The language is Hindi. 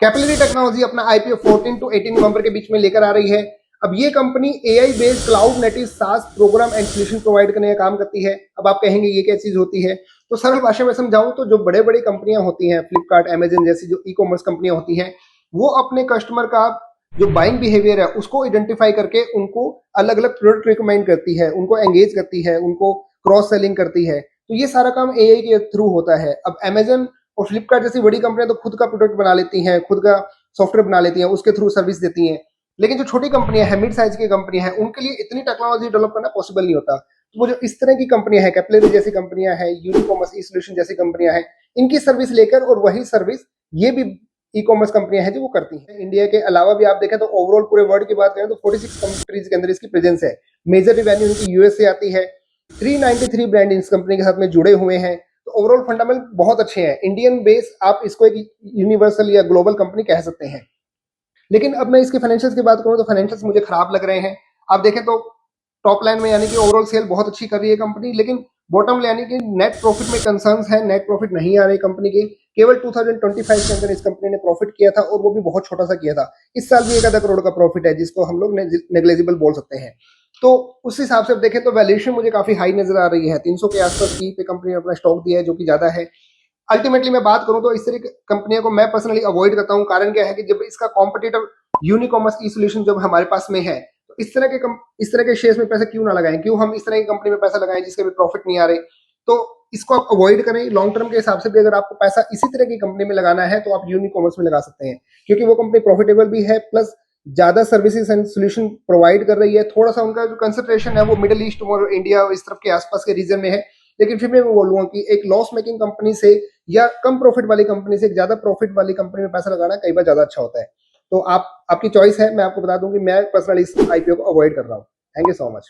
कैपिलरी टेक्नोलॉजी अपना आईपीओ 14 टू 18 नवंबर के बीच में लेकर आ रही है। अब ये company AI based cloud native सास प्रोग्राम एंड सोल्यूशन प्रोवाइड करने का काम करती है। अब आप कहेंगे ये क्या चीज होती है, तो सरल भाषा में समझाऊं तो जो बड़े बड़ी कंपनियां होती हैं, फ्लिपकार्ट, अमेजन जैसी जो ई कॉमर्स कंपनियां होती हैं, वो अपने कस्टमर का जो बाइंग बिहेवियर है उसको आइडेंटिफाई करके उनको अलग अलग प्रोडक्ट रिकमेंड करती है, उनको एंगेज करती है, उनको क्रॉस सेलिंग करती है। तो ये सारा काम एआई के थ्रू होता है। अब अमेजन और फ्लिपकार्ट जैसी बड़ी कंपनियां तो खुद का प्रोडक्ट बना लेती हैं, खुद का सॉफ्टवेयर बना लेती हैं, उसके थ्रू सर्विस देती हैं। लेकिन जो छोटी कंपनियां हैं, मिड साइज की कंपनियां हैं, उनके लिए इतनी टेक्नोलॉजी डेवलप करना पॉसिबल नहीं होता। तो वो जो इस तरह की कंपनियां हैं, कैपिलरी जैसी कंपनियां हैं, यूनिकॉमर्स ई सोल्यूशन जैसी कंपनियां हैं, इनकी सर्विस लेकर और वही सर्विस ये भी ई कॉमर्स कंपनियां हैं जो वो करती हैं। इंडिया के अलावा भी आप देखें तो ओवरऑल पूरे वर्ल्ड की बात करें तो 46 कंट्रीज के अंदर इसकी प्रेजेंस है। मेजर रिवेन्यू इनकी यूएस से आती है। 393 ब्रांड इस कंपनी के साथ में जुड़े हुए हैं। तो ओवरऑल फंडामेंटल बहुत अच्छे हैं। इंडियन बेस आप इसको एक यूनिवर्सल या ग्लोबल कंपनी कह सकते हैं। लेकिन अब मैं इसके फाइनेंशियल्स की बात करूं तो फाइनेंशियल्स मुझे खराब लग रहे हैं। आप देखें तो टॉप लाइन में यानी कि ओवरऑल सेल बहुत अच्छी कर रही है कंपनी, लेकिन बॉटम यानी कि नेट प्रॉफिट में कंसर्न्स है। नेट प्रॉफिट नहीं आ रही कंपनी की। केवल 2025 के अंदर इस कंपनी ने प्रॉफिट किया था और वो भी बहुत छोटा सा किया था। इस साल भी 1 करोड़ का प्रॉफिट है, जिसको हम लोग नेग्लेजिबल बोल सकते हैं। तो उस हिसाब से देखें तो वैल्यूएशन मुझे काफी हाई नजर आ रही है। 300 के आसपास की पे कंपनी ने अपना स्टॉक दिया है, जो कि ज्यादा है। अल्टीमेटली मैं बात करूं तो इस तरह की कंपनियों को मैं पर्सनली अवॉइड करता हूं। कारण क्या है कि जब इसका कॉम्पिटिटर यूनिकॉमर्स ई सोल्यूशन जब हमारे पास में है, तो इस तरह के शेयर्स में पैसे क्यों ना लगाएं, क्यों हम इस तरह की कंपनी में पैसा लगाएं जिसके भी प्रॉफिट नहीं आ रहे। तो इसको आप अवॉइड करें। लॉन्ग टर्म के हिसाब से भी अगर आपको पैसा इसी तरह की कंपनी में लगाना है तो आप यूनिकॉमर्स में लगा सकते हैं, क्योंकि वो कंपनी प्रॉफिटेबल भी है, प्लस ज्यादा सर्विसेज एंड सोल्यूशन प्रोवाइड कर रही है। थोड़ा सा उनका जो कंसंट्रेशन है वो मिडिल ईस्ट और इंडिया इस तरफ के आसपास के रीजन में है। लेकिन फिर मैं बोलूंगा कि एक लॉस मेकिंग कंपनी से या कम प्रॉफिट वाली कंपनी से ज्यादा प्रॉफिट वाली कंपनी में पैसा लगाना कई बार ज्यादा अच्छा होता है। तो आपकी चॉइस है। मैं आपको बता दूं कि मैं पर्सनली इस आईपीओ को अवॉइड कर रहा हूं। Thank you so much.